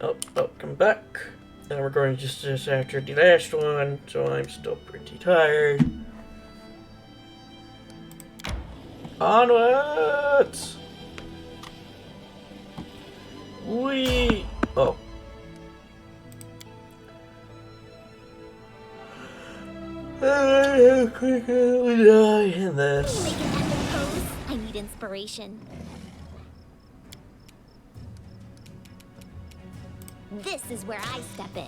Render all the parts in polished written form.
Oh, come back. And we're going just after the last one, so I'm still pretty tired. Onwards! Wee! Oh. How quickly we die in this. Make an epic pose. I need inspiration. This is where I step in.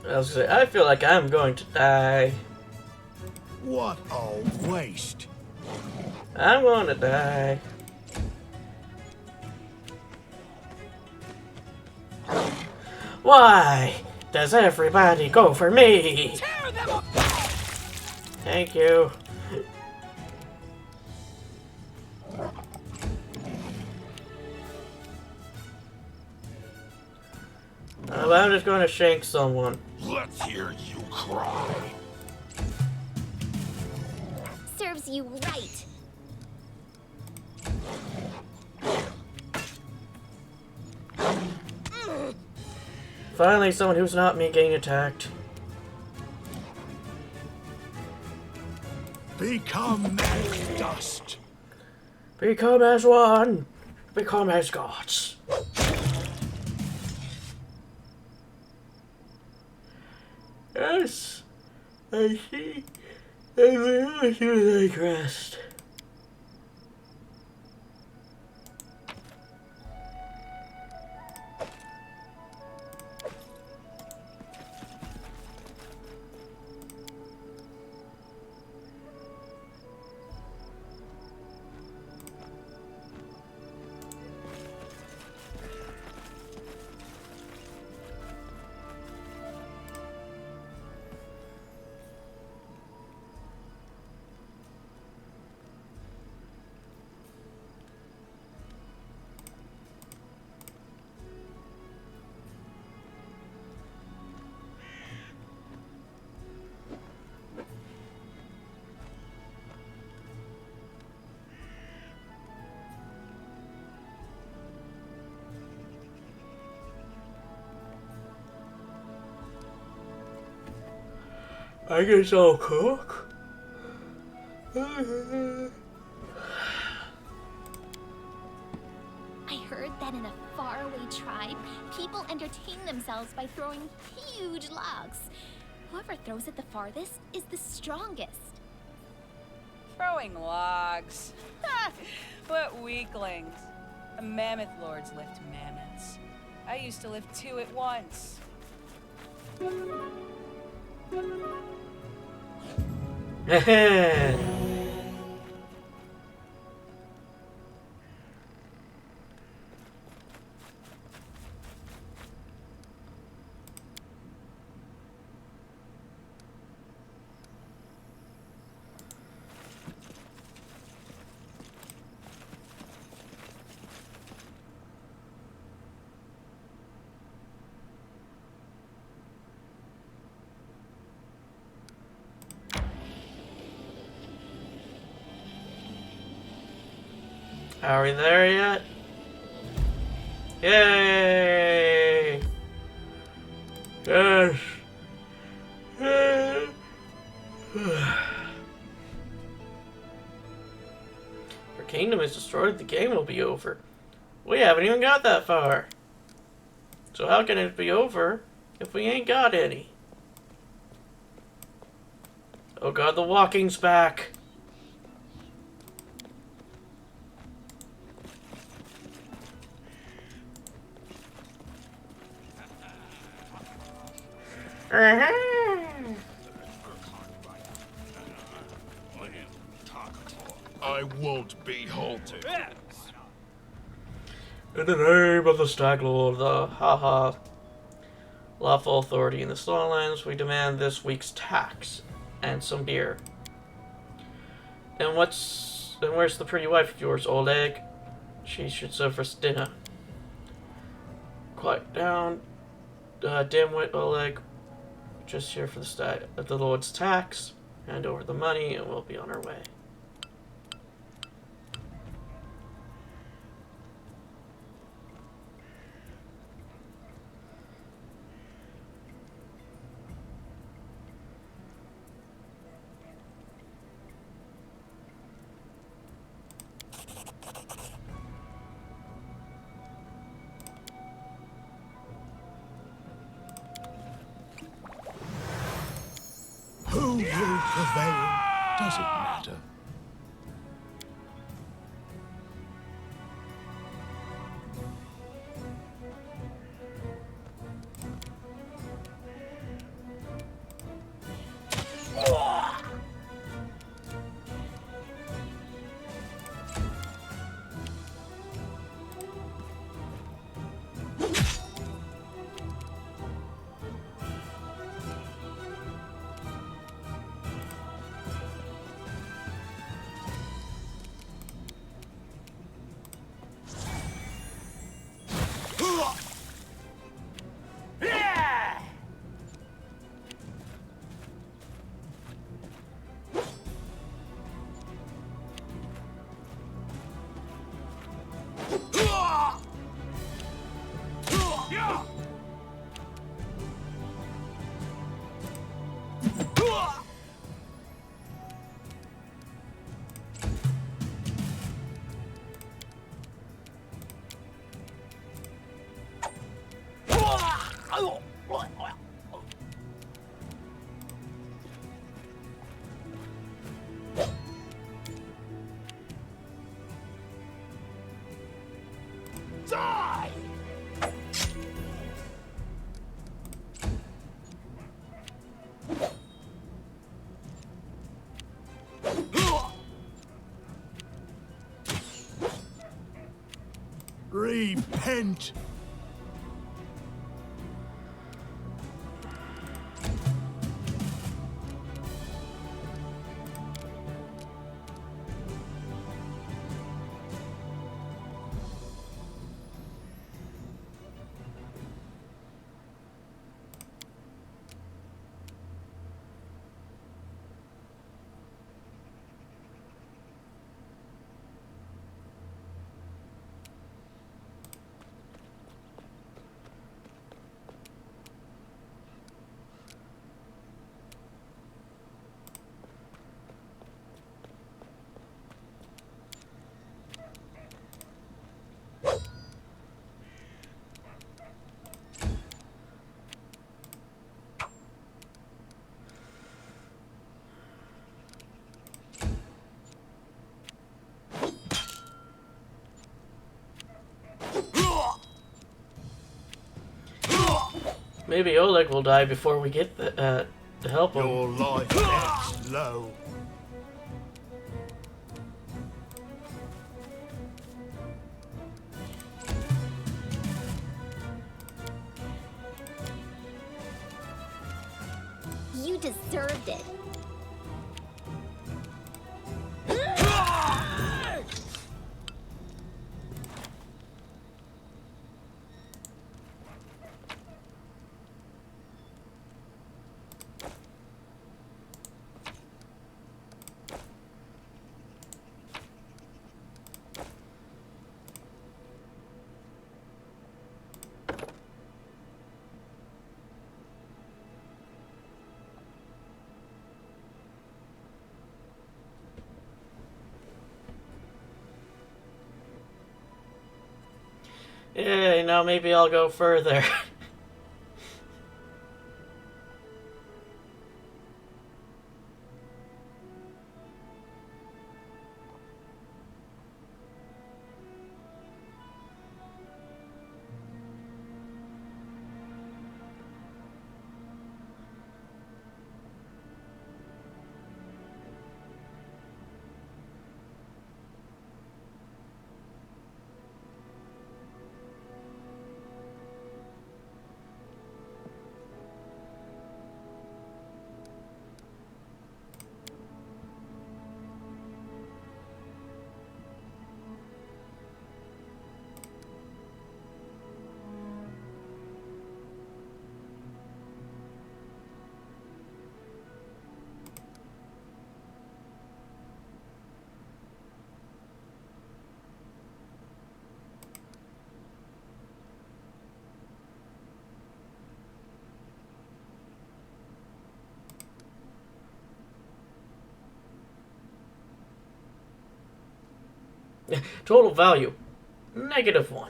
I was gonna say, I feel like I'm going to die. What a waste. I'm going to die. Why does everybody go for me? Tear them apart! Thank you. I'm just going to shank someone. Let's hear you cry. Serves you right. Finally, someone who's not me getting attacked. Become as dust. Become as one. Become as gods. Yes, I see. I wish you like rest. I guess I'll cook. I heard that in a faraway tribe, people entertain themselves by throwing huge logs. Whoever throws it the farthest is the strongest. Throwing logs. Ha! What weaklings. The mammoth lords lift mammoths. I used to lift two at once. Are we there yet? Yay! Yes! If our kingdom is destroyed, the game will be over. We haven't even got that far. So how can it be over if we ain't got any? Oh god, the walking's back. I won't be halted. In the name of the Stag Lord, the lawful authority in the Stormlands, we demand this week's tax and some beer. And what's Then where's the pretty wife of yours, Oleg? She should serve us dinner. Quiet down, dimwit Oleg. Just here for the Lord's tax. Hand over the money and we'll be on our way. Who will prevail? Does it matter? Die! Repent! Maybe Oleg will die before we get to help him. Your life ebbs low. You deserved it. Yay, now maybe I'll go further. Total value, -1.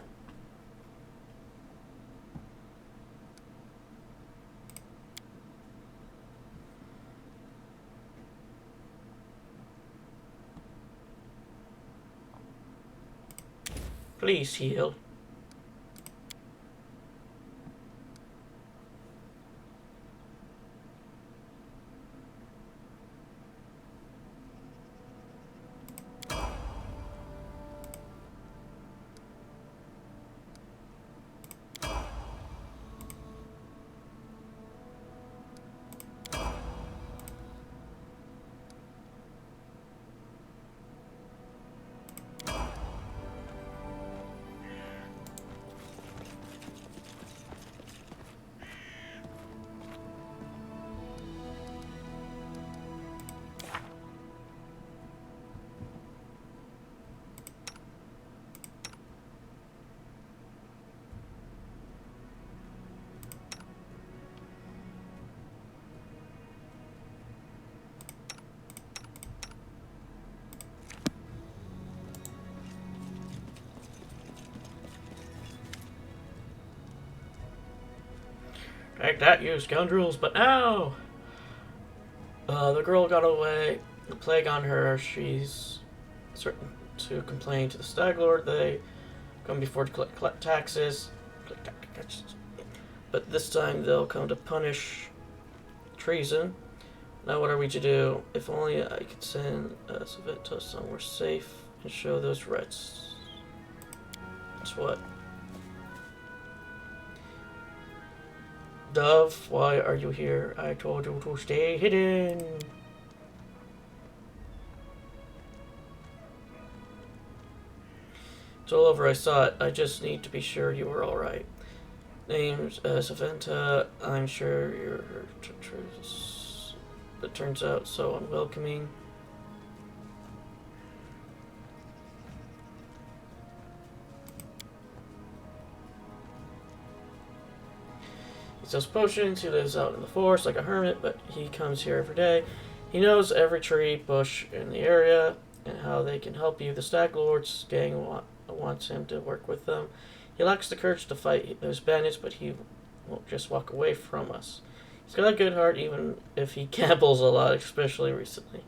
Please heal. Take that, you scoundrels, but now! The girl got away. The plague on her. She's certain to complain to the Stag Lord. They come before to collect taxes. But this time they'll come to punish treason. Now what are we to do? If only I could send Savita somewhere safe and show those reds. That's what? Dove, why are you here? I told you to stay hidden. It's all over, I saw it. I just need to be sure you were alright. Name's Savita. I'm sure you're it turns out so unwelcoming. He sells potions, he lives out in the forest like a hermit, but he comes here every day. He knows every tree, bush in the area, and how they can help you. The Stag Lord's gang wants him to work with them. He lacks the courage to fight those bandits, but he won't just walk away from us. He's got a good heart, even if he gambles a lot, especially recently.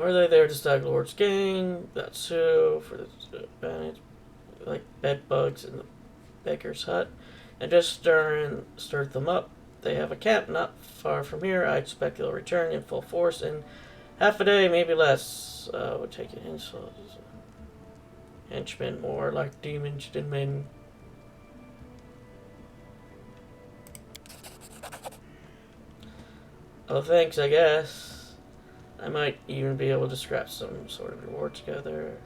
Are they there to Stag Lord's gang? That's who, for the bandits, like bed bugs in the baker's hut. And just stirred them up. They have a camp not far from here. I expect they'll return in full force in half a day, maybe less. Would take it in, so henchmen more like demons than men. Oh, thanks, I guess. I might even be able to scrap some sort of reward together.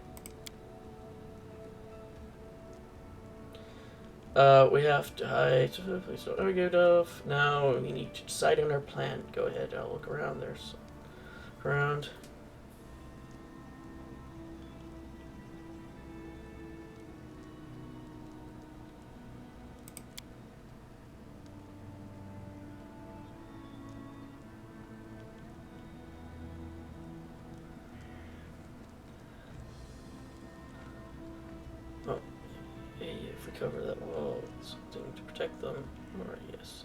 We have to hide. Please don't argue, Dove. Now we need to decide on our plan. Go ahead, I'll look around. There's around. Oh, hey, if we cover that wall, something to protect them. Alright, yes.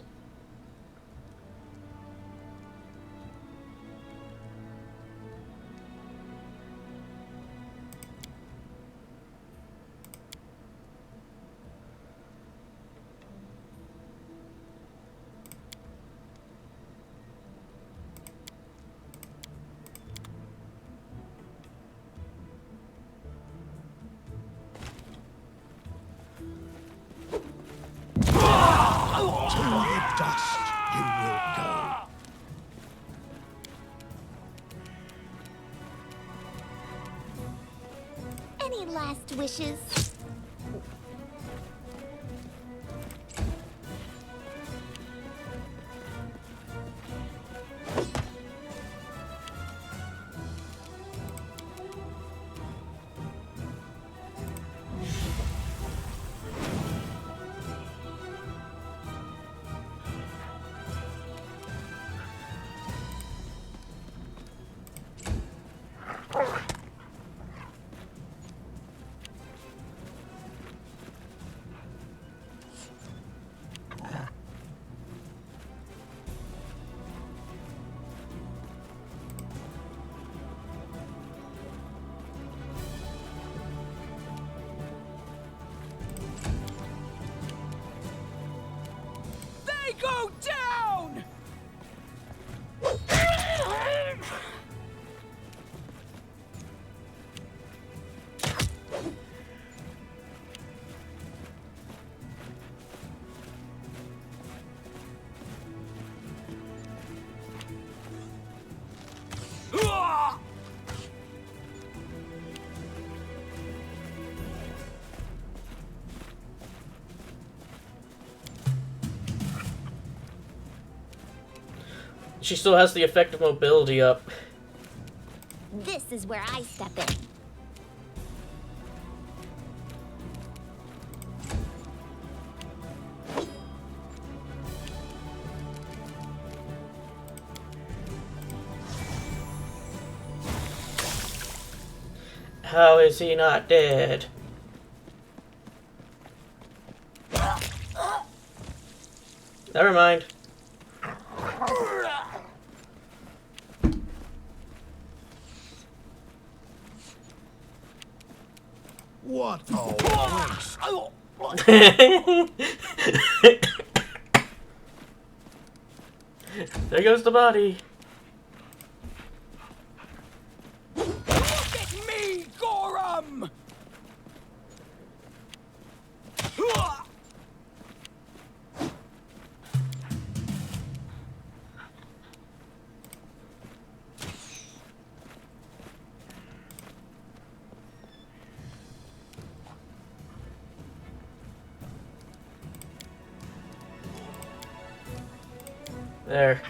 To the dust you will go. Any last wishes? They go down! She still has the effect of mobility up. This is where I step in. How is he not dead? Never mind. What a waste. There goes the body. Look at me, Gorham! There.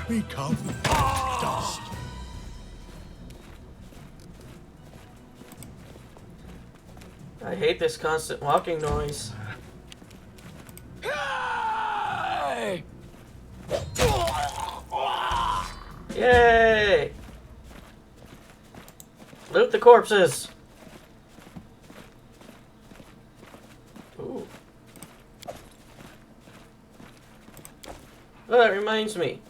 Become dust. I hate this constant walking noise. Hey! Yay! Loot the corpses! Ooh. Oh, that reminds me.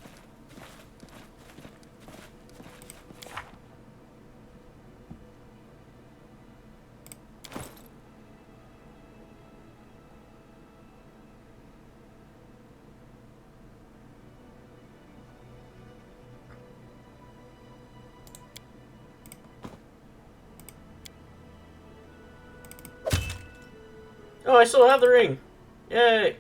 Oh, I still have the ring. Yay.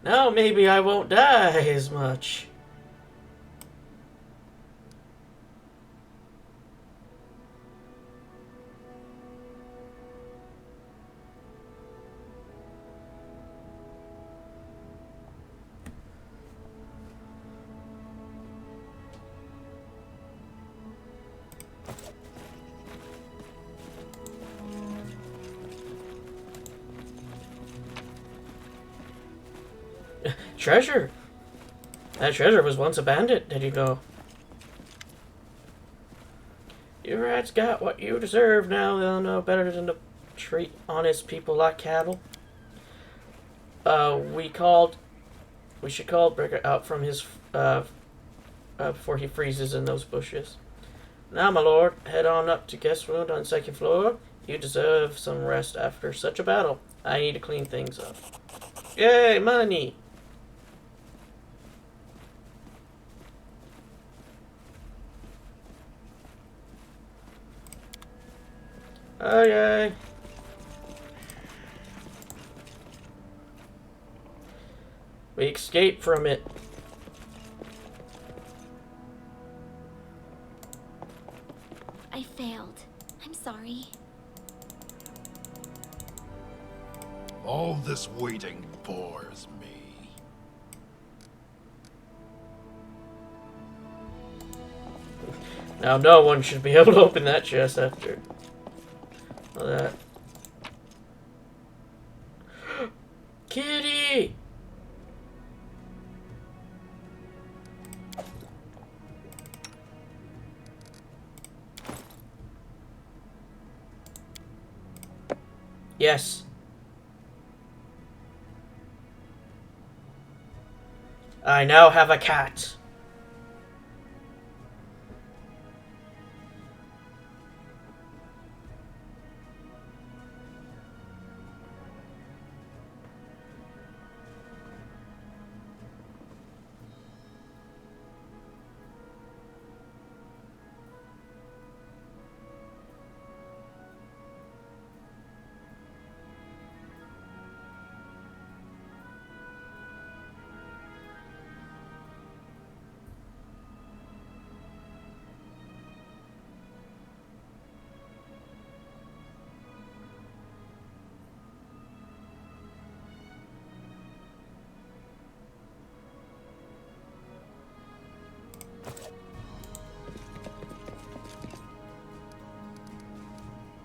Now maybe I won't die as much. Treasure! That treasure was once abandoned, did you know? You rats got what you deserve now. They'll know better than to treat honest people like cattle. We should call Bricker out from his, before he freezes in those bushes. Now, my lord, head on up to guest room on the second floor. You deserve some rest after such a battle. I need to clean things up. Yay, money! Okay. We escaped from it. I failed. I'm sorry. All this waiting bores me. Now no one should be able to open that chest after all that. Kitty! Yes. I now have a cat.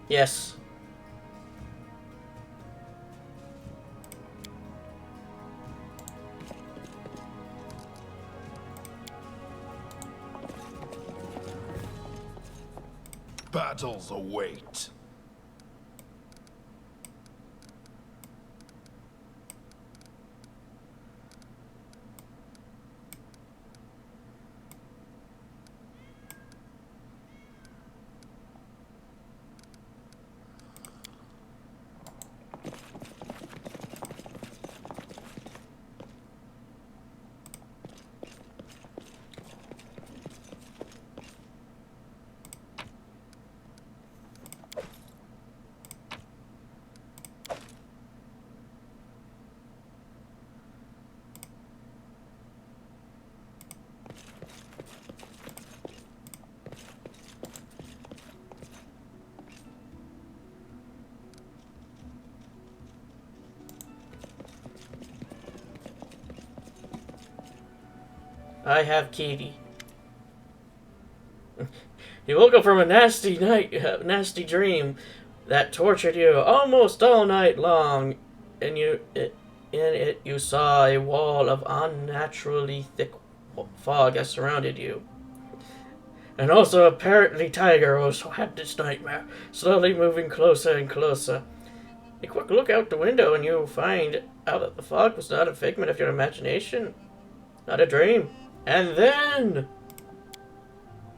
Yes. Battles await. I have Kitty. You woke up from a nasty nasty dream that tortured you almost all night long, and in it you saw a wall of unnaturally thick fog that surrounded you. And also apparently Tiger also had this nightmare, slowly moving closer and closer. A quick look out the window and you'll find out that the fog was not a figment of your imagination, not a dream. And then...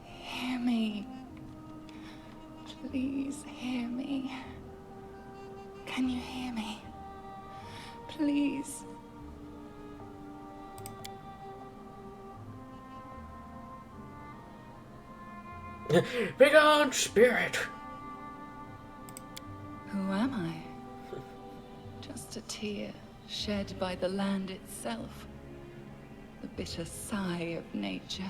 Hear me. Please hear me. Can you hear me? Please. Begone, spirit! Who am I? Just a tear shed by the land itself. The bitter sigh of nature.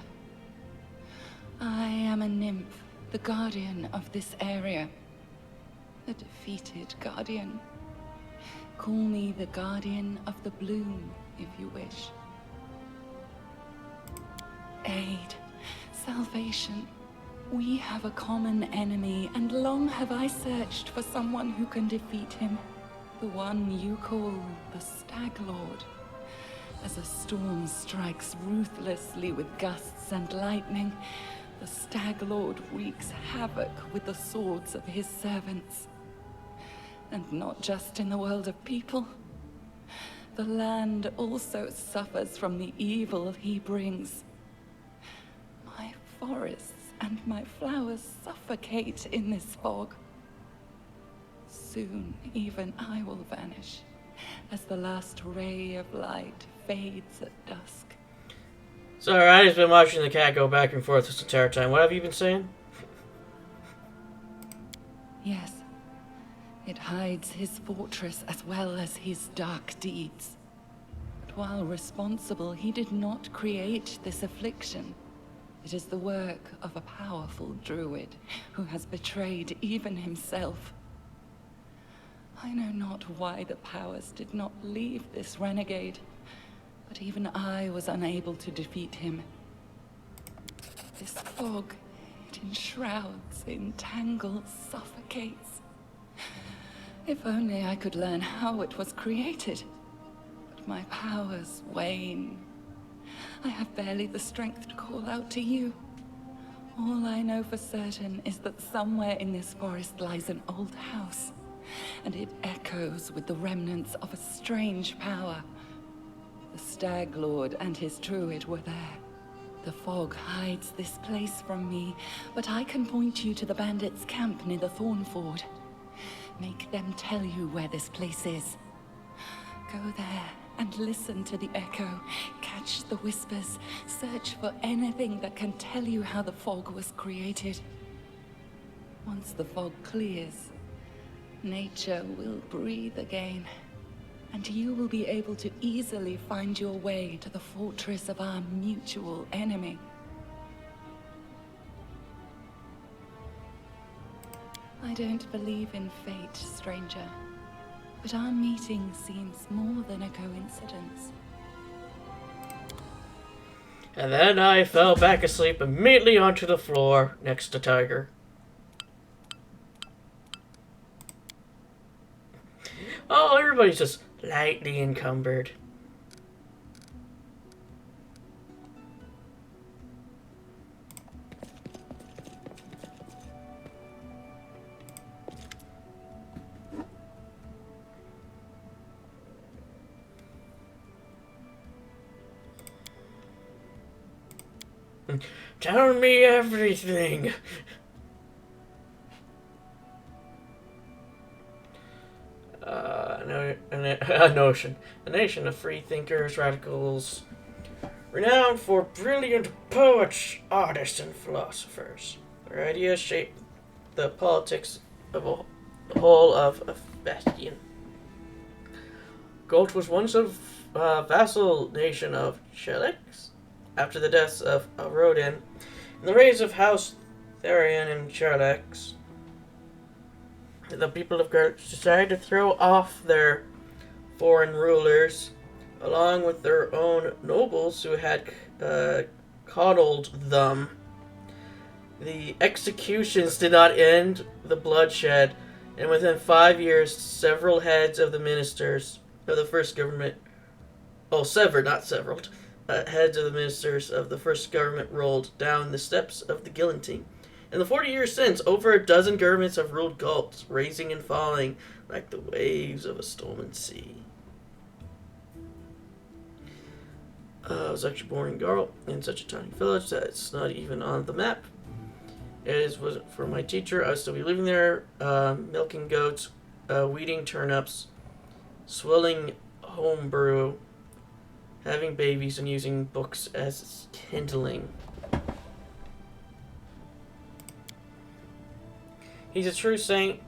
I am a nymph, the guardian of this area. The defeated guardian. Call me the guardian of the bloom, if you wish. Aid, salvation. We have a common enemy, and long have I searched for someone who can defeat him. The one you call the Stag Lord. As a storm strikes ruthlessly with gusts and lightning, the Stag Lord wreaks havoc with the swords of his servants. And not just in the world of people. The land also suffers from the evil he brings. My forests and my flowers suffocate in this fog. Soon, even I will vanish, as the last ray of light fades at dusk. Sorry, I've just been watching the cat go back and forth this entire time. What have you been saying? Yes, it hides his fortress as well as his dark deeds. But while responsible, he did not create this affliction. It is the work of a powerful druid who has betrayed even himself. I know not why the powers did not leave this renegade, but even I was unable to defeat him. This fog, it enshrouds, entangles, suffocates. If only I could learn how it was created. But my powers wane. I have barely the strength to call out to you. All I know for certain is that somewhere in this forest lies an old house, and it echoes with the remnants of a strange power. The Stag Lord and his druid were there. The fog hides this place from me, but I can point you to the bandits' camp near the Thornford. Make them tell you where this place is. Go there and listen to the echo, catch the whispers, search for anything that can tell you how the fog was created. Once the fog clears, nature will breathe again, and you will be able to easily find your way to the fortress of our mutual enemy. I don't believe in fate, stranger. But our meeting seems more than a coincidence. And then I fell back asleep immediately onto the floor next to Tiger. Oh, everybody's just lightly encumbered. Tell me everything. A notion. A nation of free thinkers, radicals, renowned for brilliant poets, artists, and philosophers. Their ideas shape the politics of the whole of Bastion. Gold was once a vassal nation of Shelix. After the deaths of Rodin and the reigns of House Therian and Sherlex, the people of Gertz decided to throw off their foreign rulers, along with their own nobles who had coddled them. The executions did not end the bloodshed, and within 5 years, several heads of the ministers of the first government, severed, not severed, heads of the ministers of the first government rolled down the steps of the guillotine. In the 40 years since, over a dozen governments have ruled Gulps, rising and falling like the waves of a stormy sea. I was actually born in Garl, in such a tiny village that it's not even on the map. It was for my teacher. I would still be living there, milking goats, weeding turnips, swilling homebrew, having babies, and using books as kindling. He's a true saint.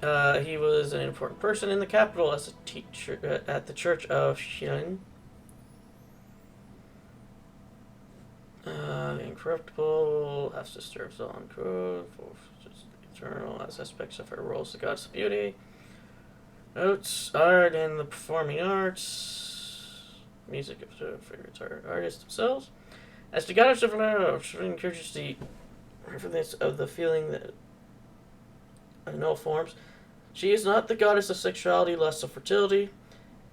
He was an important person in the capital as a teacher at the Church of Shin. Incorruptible, half sister of Zon Code, eternal as aspects of her roles the goddess of beauty. Notes, art and the performing arts. Music of the favorite artists themselves. As the goddess of love, she encourages the reference of the feeling that in all forms. She is not the goddess of sexuality, lust, or fertility.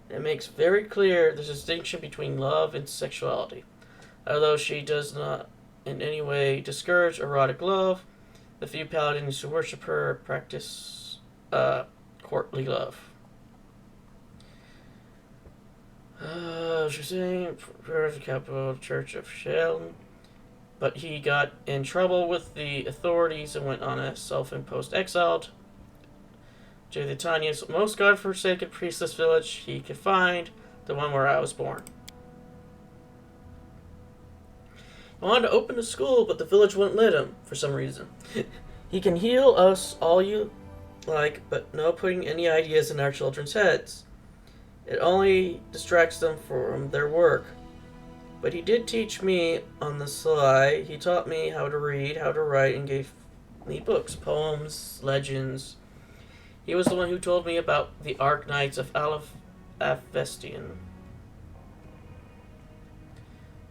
It makes very clear the distinction between love and sexuality. Although she does not in any way discourage erotic love, the few paladins who worship her practice courtly love. She's saying the capital Church of Sheln, but he got in trouble with the authorities and went on a self-imposed exile to the tiniest, most godforsaken priestless village he could find, the one where I was born. I wanted to open a school, but the village wouldn't let him, for some reason. He can heal us all you like, but no putting any ideas in our children's heads. It only distracts them from their work. But he did teach me on the sly. He taught me how to read, how to write, and gave me books, poems, legends. He was the one who told me about the Arknights of Avestian.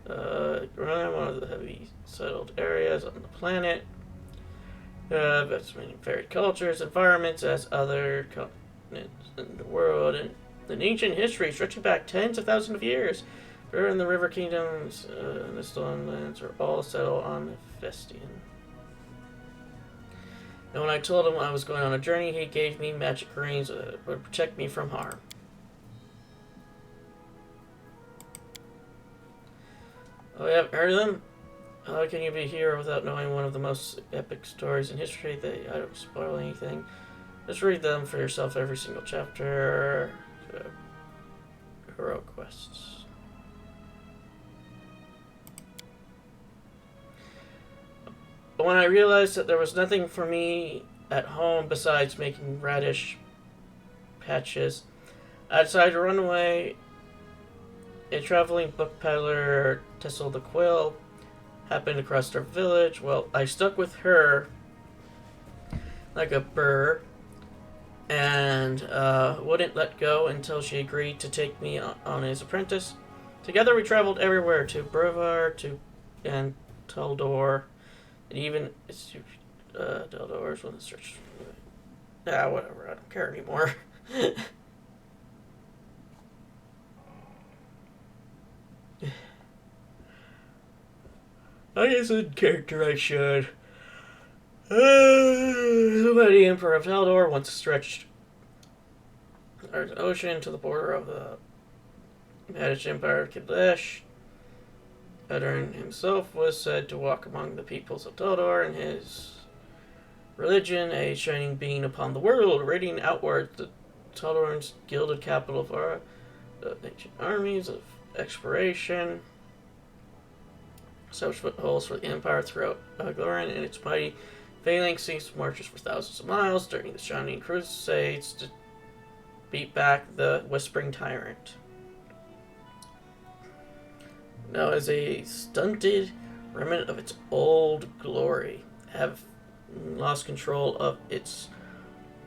One of the heavy settled areas on the planet. That's many varied cultures, environments as other continents in the world, and an ancient history stretching back tens of thousands of years. Her and the river kingdoms and the stone lands are all settled on Vestian. And when I told him I was going on a journey, he gave me magic rings that would protect me from harm. Oh, you haven't heard of them? How can you be here without knowing one of the most epic stories in history? I don't spoil anything. Just read them for yourself, every single chapter. Heroic quests. But when I realized that there was nothing for me at home besides making radish patches, I decided to run away. A traveling book peddler, Tessel the Quill, happened across our village. Well, I stuck with her like a burr and wouldn't let go until she agreed to take me on as apprentice. Together we traveled everywhere, to Brevar, and Taldor, and even Taldor is one of the search. Whatever, I don't care anymore. I guess in character I should. The Emperor of Taldor once stretched an ocean to the border of the managed Empire of Kadesh. Edern himself was said to walk among the peoples of Taldor, and his religion, a shining beam upon the world, radiating outward the Taldor's gilded capital for the ancient armies of exploration. Such footholds for the Empire throughout Glorin and its mighty phalanxes marches for thousands of miles during the Shining Crusades to beat back the Whispering Tyrant. Now, as a stunted remnant of its old glory, have lost control of its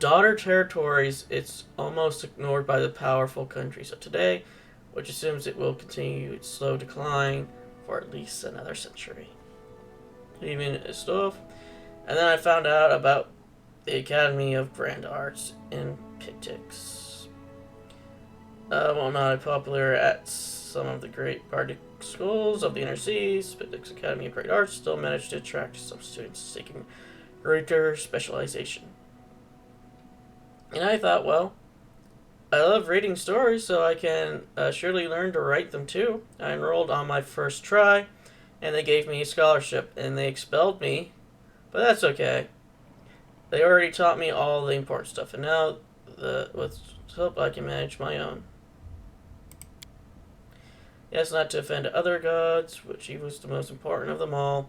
daughter territories, it's almost ignored by the powerful countries of today, which assumes it will continue its slow decline for at least another century. Even stuff. And then I found out about the Academy of Grand Arts in Pictix. While not popular at some of the great bardic schools of the Inner Seas, Pictix Academy of Great Arts still managed to attract some students seeking greater specialization. And I thought, well, I love reading stories, so I can surely learn to write them too. I enrolled on my first try, and they gave me a scholarship, and they expelled me, but that's okay. They already taught me all the important stuff, and now, with help, I can manage my own. Yes, not to offend other gods, which he was the most important of them all.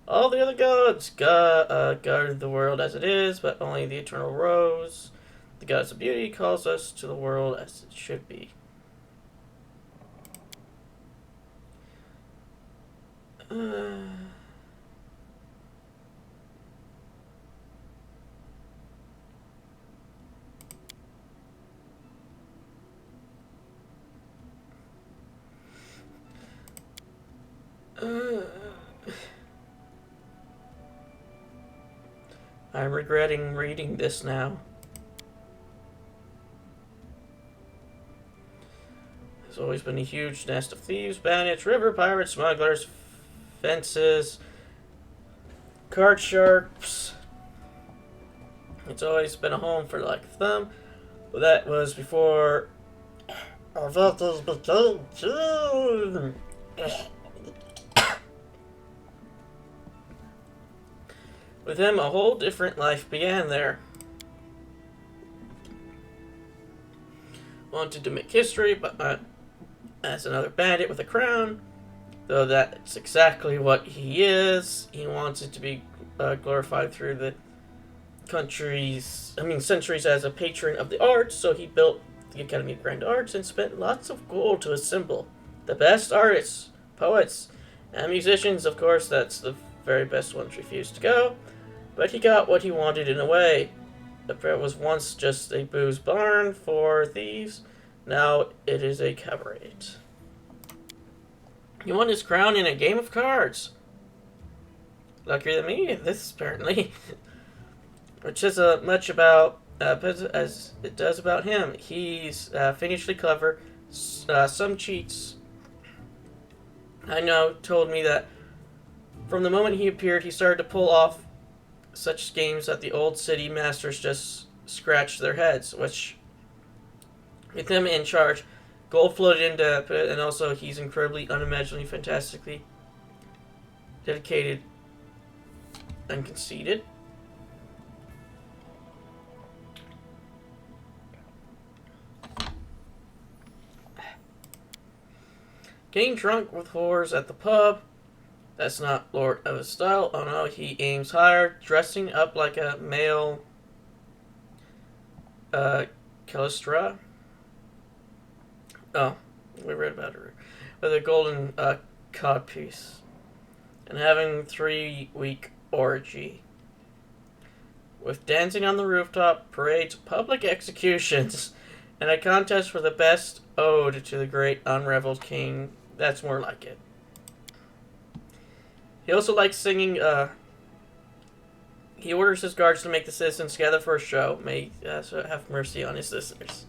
All the other gods guard the world as it is, but only the eternal rose, the goddess of beauty, calls us to the world as it should be. I'm regretting reading this now. There's always been a huge nest of thieves, bandits, river pirates, smugglers, fences, card sharps. It's always been a home for like them, but that was before our vessels became children. With him, a whole different life began there. Wanted to make history, but not as another bandit with a crown, though that's exactly what he is. He wants it to be glorified through the centuries as a patron of the arts, so he built the Academy of Grand Arts and spent lots of gold to assemble the best artists Poets and musicians, of course, that's the very best ones, refused to go. But he got what he wanted in a way. The fair was once just a booze barn for thieves. Now it is a cabaret. He won his crown in a game of cards. Luckier than me, this apparently. Which is much about as it does about him. He's fiendishly clever. Some cheats, I know, told me that from the moment he appeared, he started to pull off such games that the old city masters just scratched their heads, which, with him in charge, gold floated into it, and also he's incredibly, unimaginably, fantastically dedicated and conceited. Getting drunk with whores at the pub. That's not Lord of his style. Oh no, he aims higher. Dressing up like a male Callistra. Oh, we read about her. With a golden codpiece. And having 3-week orgy. With dancing on the rooftop, parades, public executions, and a contest for the best ode to the great unraveled king. That's more like it. He also likes singing. He orders his guards to make the citizens gather for a show. May so have mercy on his listeners.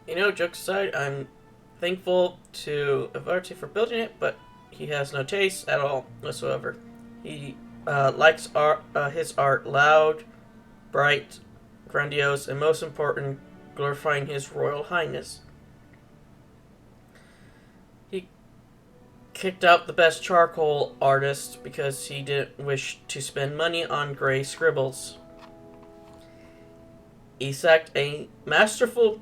You know, jokes aside, I'm thankful to Avarti for building it, but he has no taste at all whatsoever. He likes his art loud, bright, grandiose, and most important, glorifying his royal highness. He kicked out the best charcoal artist because he didn't wish to spend money on gray scribbles. He sacked a masterful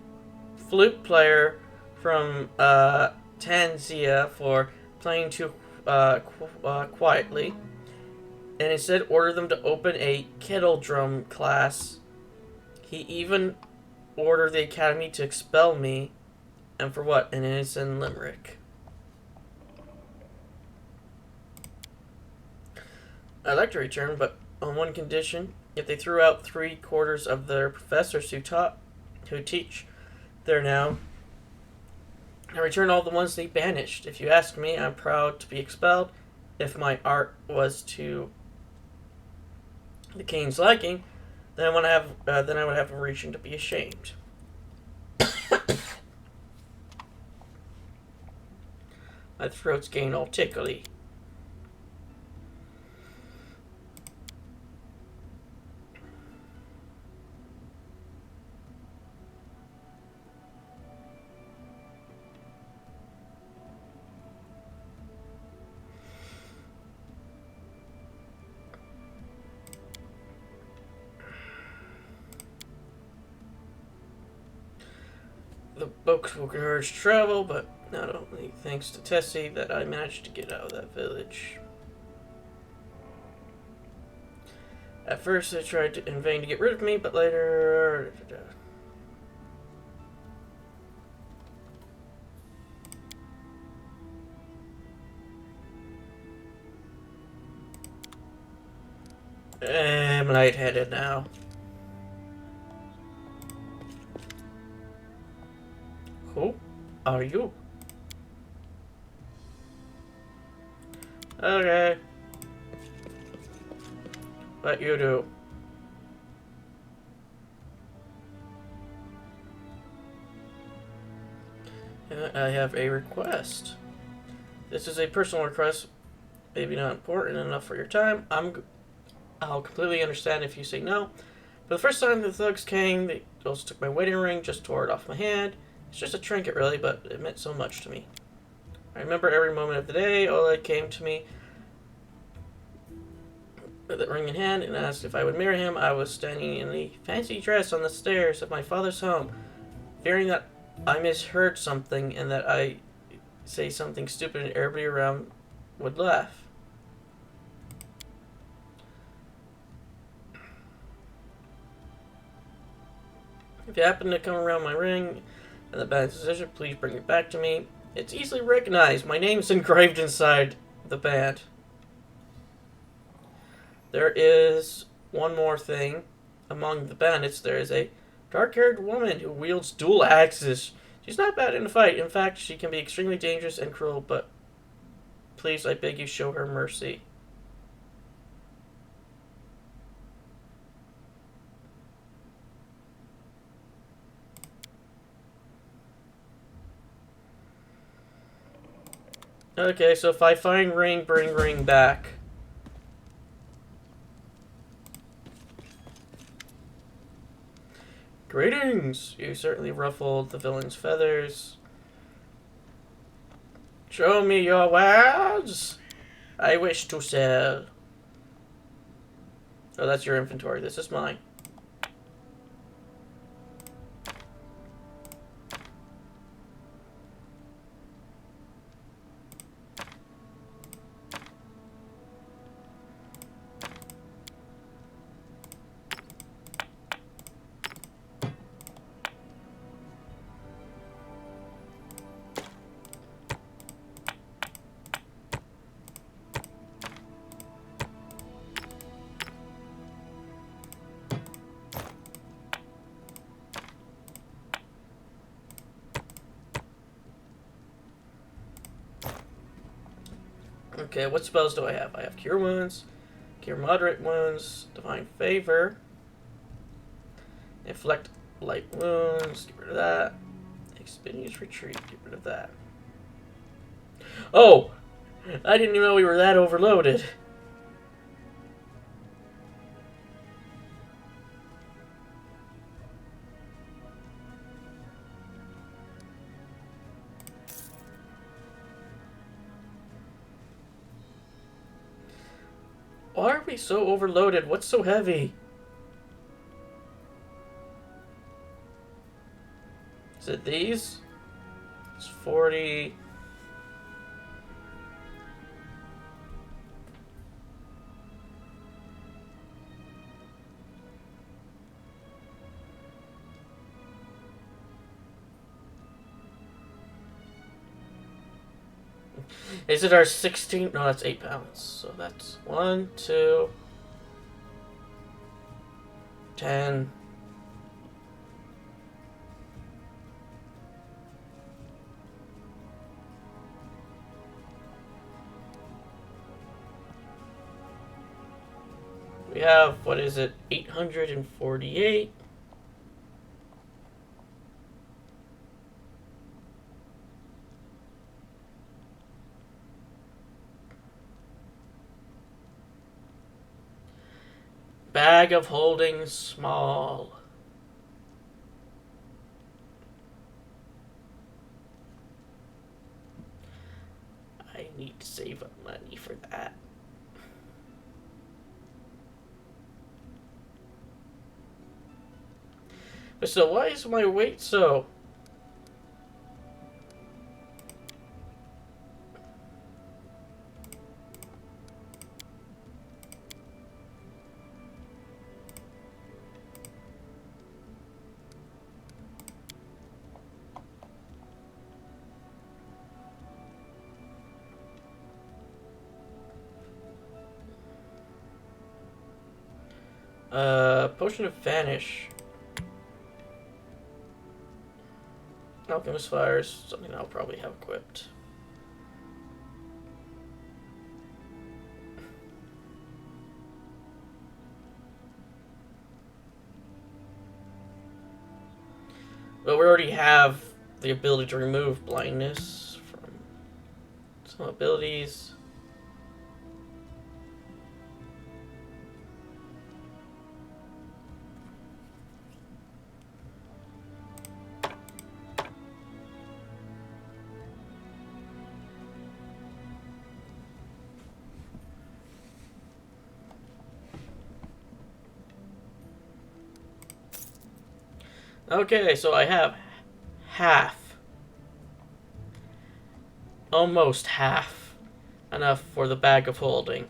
flute player from Tanzania for playing too quietly, and instead ordered them to open a kettle drum class. He even ordered the academy to expel me, and for what? An innocent limerick. I'd like to return, but on one condition: if they threw out 3/4 of their professors who teach there now, I return all the ones they banished. If you ask me, I'm proud to be expelled. If my art was to the king's liking, then I would have a reason to be ashamed. My throat's getting all tickly. The boats will encourage travel, but not only thanks to Tessie that I managed to get out of that village. At first they tried in vain to get rid of me, but later... I'm lightheaded now. Who are you? Okay. What you do? I have a request. This is a personal request, maybe not important enough for your time. I'll completely understand if you say no. But the first time the thugs came, they also took my wedding ring, just tore it off my hand. It's just a trinket, really, but it meant so much to me. I remember every moment of the day. Ola came to me with the ring in hand and asked if I would marry him. I was standing in a fancy dress on the stairs of my father's home, fearing that I misheard something and that I say something stupid and everybody around would laugh. If you happen to come around my ring and the band's position, please bring it back to me. It's easily recognized. My name's engraved inside the band. There is one more thing. Among the bandits, there is a dark-haired woman who wields dual axes. She's not bad in a fight. In fact, she can be extremely dangerous and cruel, but please, I beg you, show her mercy. Okay, so if I find ring, bring ring back. Greetings! You certainly ruffled the villain's feathers. Show me your wares. I wish to sell. Oh, that's your inventory. This is mine. Okay, what spells do I have? I have Cure Wounds, Cure Moderate Wounds, Divine Favor, Inflict Light Wounds, get rid of that. Expeditious Retreat, get rid of that. Oh! I didn't even know we were that overloaded. Why are we so overloaded? What's so heavy? Is it these? It's 40. Is it our 16? No, that's 8 pounds. So that's 1, 2, 10. We have, what is it, 848. Bag of holding small. I need to save up money for that. But so why is my weight so? Potion of Vanish. Alchemist Fires, something I'll probably have equipped. But we already have the ability to remove blindness from some abilities. Okay, so I have half. Almost half. Enough for the bag of holding.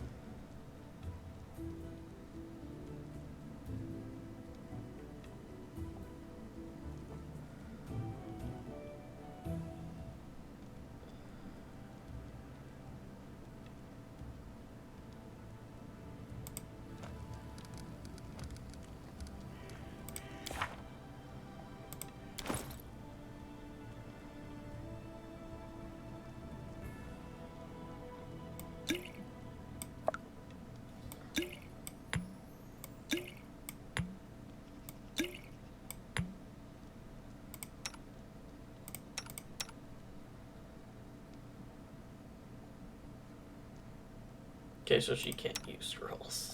Okay, so she can't use scrolls.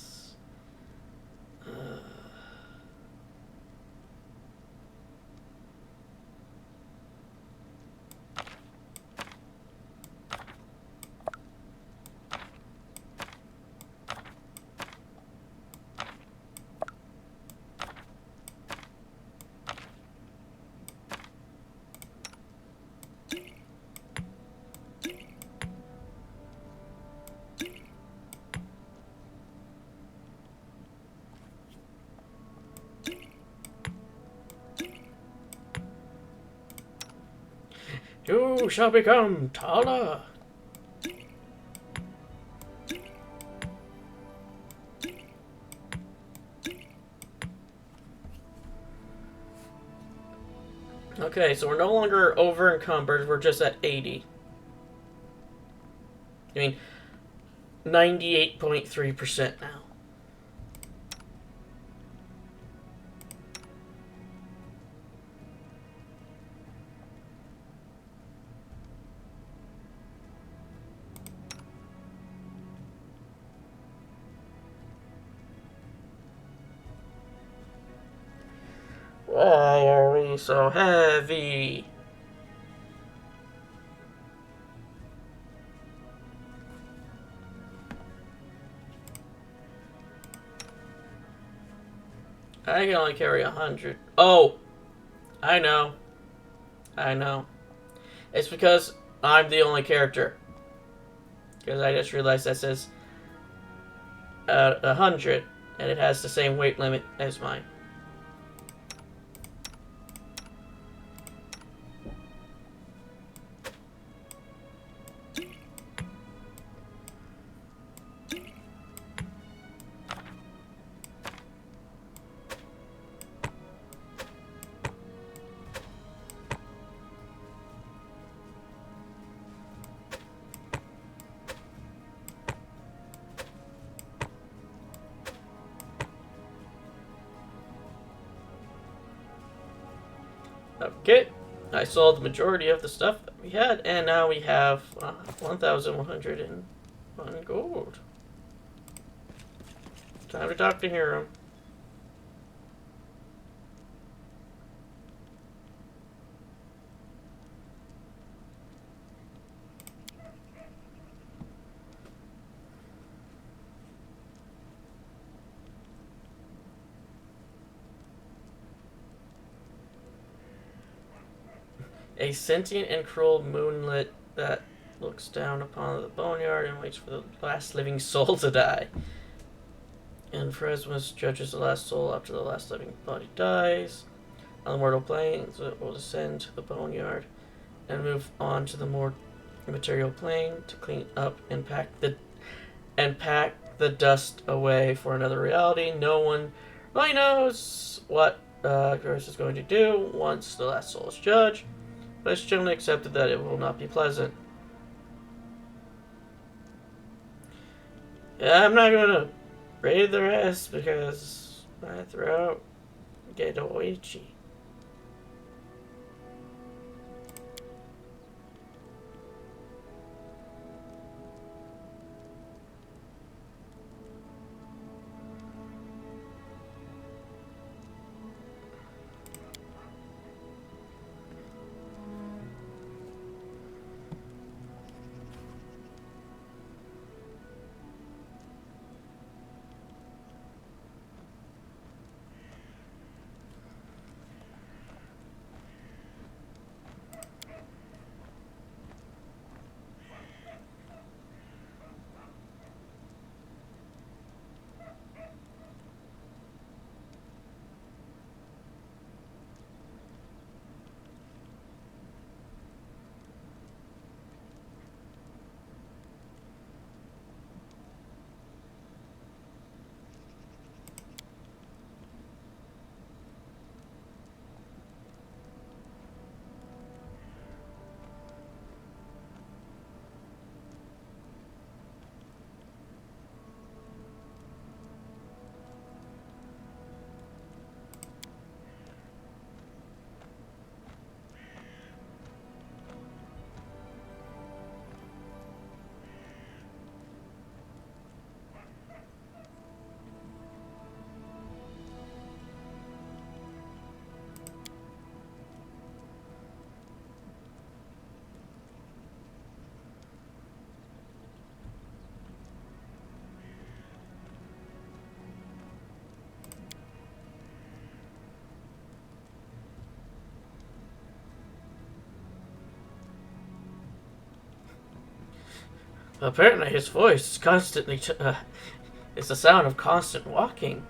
You shall become taller. Okay, so we're no longer over encumbered, we're just at 80. I mean, 98.3% now. Why are we so heavy? I can only carry 100. Oh, I know. I know. It's because I'm the only character. Because I just realized that says 100, and it has the same weight limit as mine. Okay, I sold the majority of the stuff that we had, and now we have 1,101 gold. Time to talk to Hero. A sentient and cruel moonlit that looks down upon the boneyard and waits for the last living soul to die. And Phrasmus judges the last soul after the last living body dies. On the mortal plane, so it will descend to the boneyard and move on to the more material plane to clean up and pack the dust away for another reality. No one really knows what Chris is going to do once the last soul is judged, but it's generally accepted that it will not be pleasant. Yeah, I'm not gonna raid the rest because my throat get all itchy. Apparently his voice is constantly it's the sound of constant walking.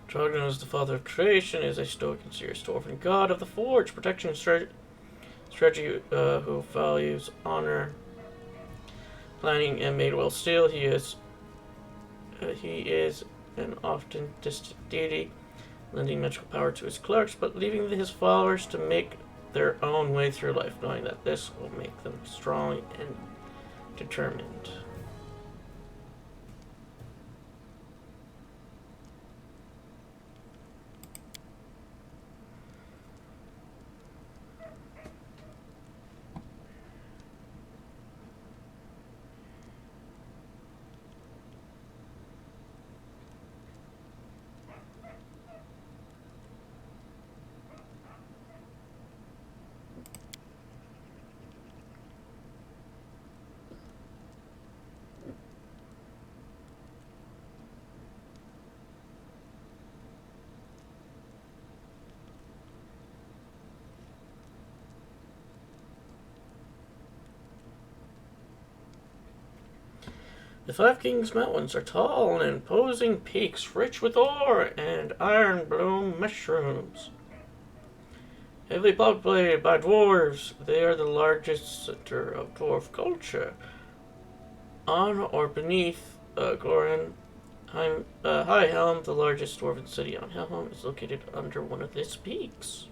Trojan is the father of creation, is a stoic and serious dwarven god of the forge, protection and strategy, who values honor, planning, and made well steel. He is an often distant deity, lending magical power to his clerks, but leaving his followers to make their own way through life, knowing that this will make them strong and determined. The Five Kings Mountains are tall and imposing peaks rich with ore and iron bloom mushrooms. Heavily populated by dwarves, they are the largest center of dwarf culture. On or beneath High Helm, the largest dwarven city on Helm, is located under one of these peaks.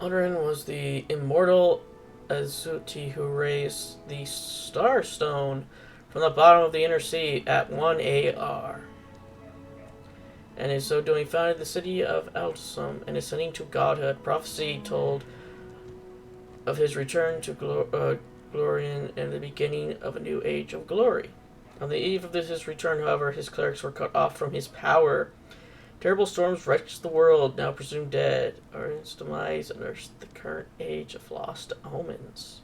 Aldurin was the immortal Azuti who raised the Star Stone from the bottom of the Inner Sea at 1 AR. And in so doing founded the city of Altsum and ascending to godhood. Prophecy told of his return to Glorian and the beginning of a new age of glory. On the eve of his return, however, his clerics were cut off from his power. Terrible storms wrecked the world, now presumed dead. Arden's demise unearthed the current age of lost omens.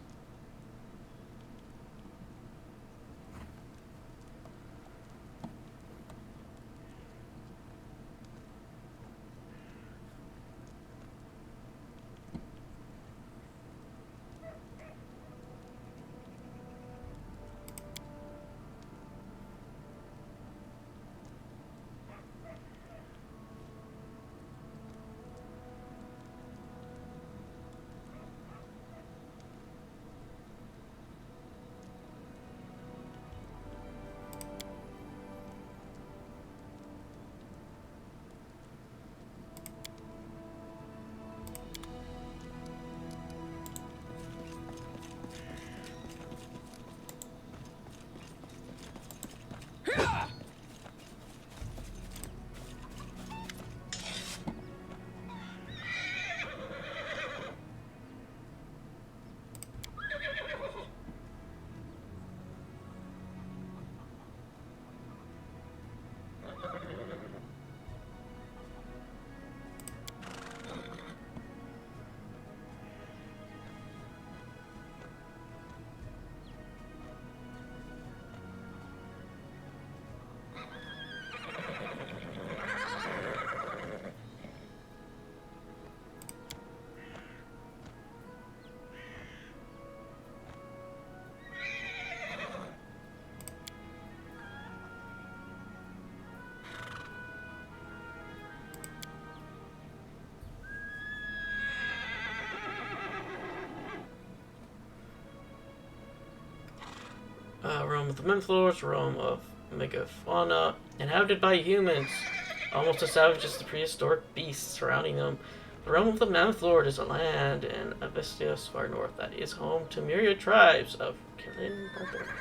Realm of the Menflors, realm of megafauna, inhabited by humans, almost as savage as the prehistoric beasts surrounding them. The realm of the Menflord is a land in Avestios far north that is home to myriad tribes of killing barbarians.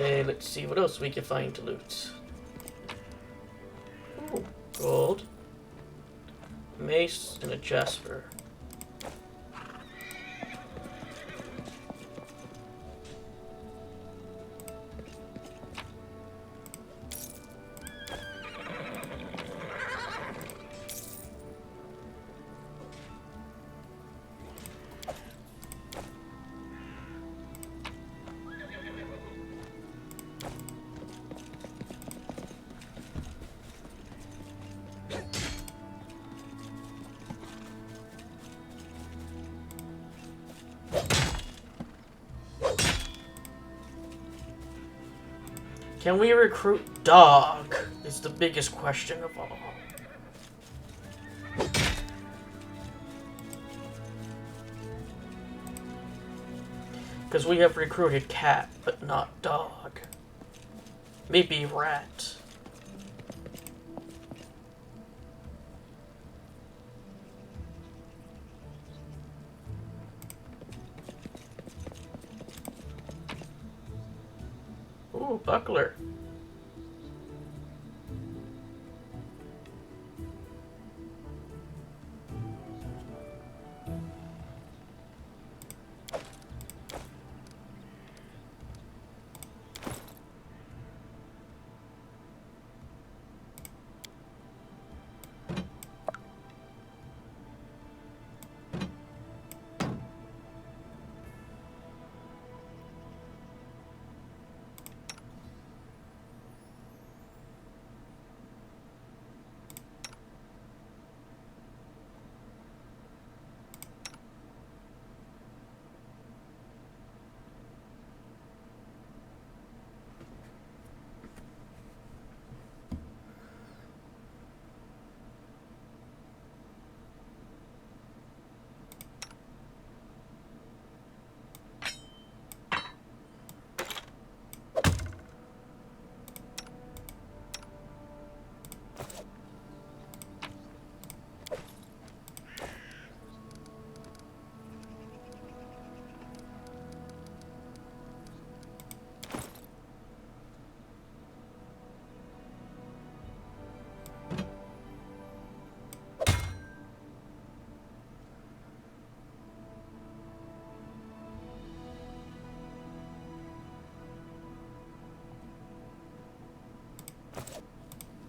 Okay, let's see what else we can find to loot. Ooh, gold. Mace and a jasper. Can we recruit Dog? Is the biggest question of all. Because we have recruited Cat, but not Dog. Maybe Rat. Ooh, Buckler.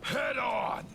Head on!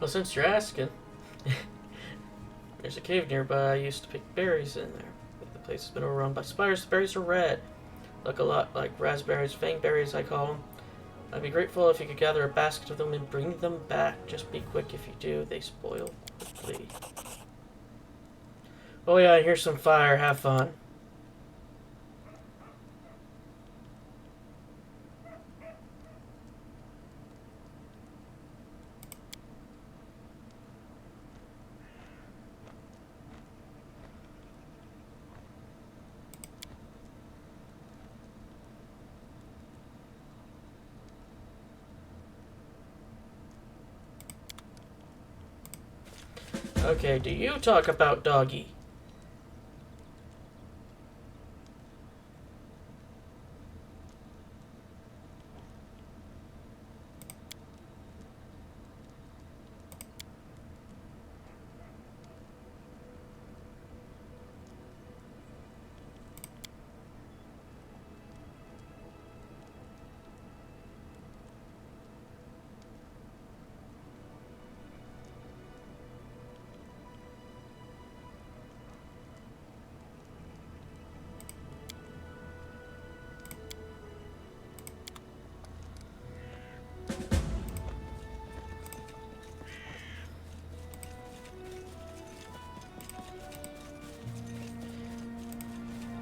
Well, since you're asking, there's a cave nearby. I used to pick berries in there. The place has been overrun by spiders. The berries are red. Look a lot like raspberries, fangberries, I call them. I'd be grateful if you could gather a basket of them and bring them back. Just be quick if you do. They spoil quickly. Oh yeah, here's some fire. Have fun. Okay, do you talk about Doggy?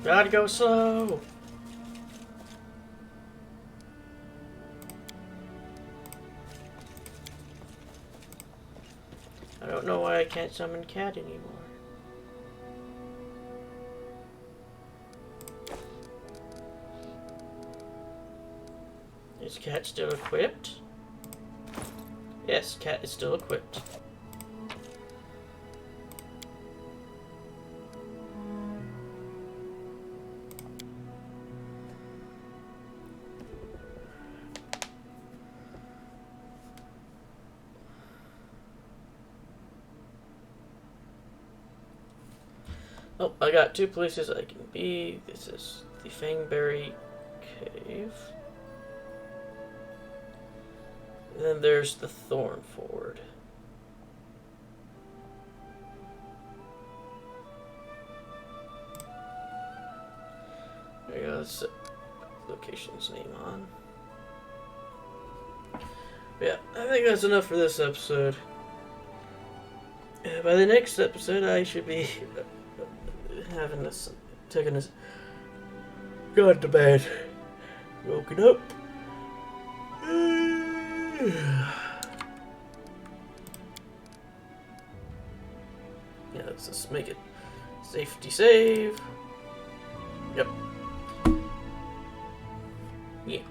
Gotta go slow. I don't know why I can't summon Cat anymore. Is Cat still equipped? Yes, Cat is still equipped. Oh, I got 2 places I can be. This is the Fangberry Cave. And then there's the Thorn Ford. There you go, let's set location's name on. But yeah, I think that's enough for this episode. By the next episode, I should be having this, taking this, gone to bed, woken up. Yeah, let's just make it safety save. Yep. Yeah.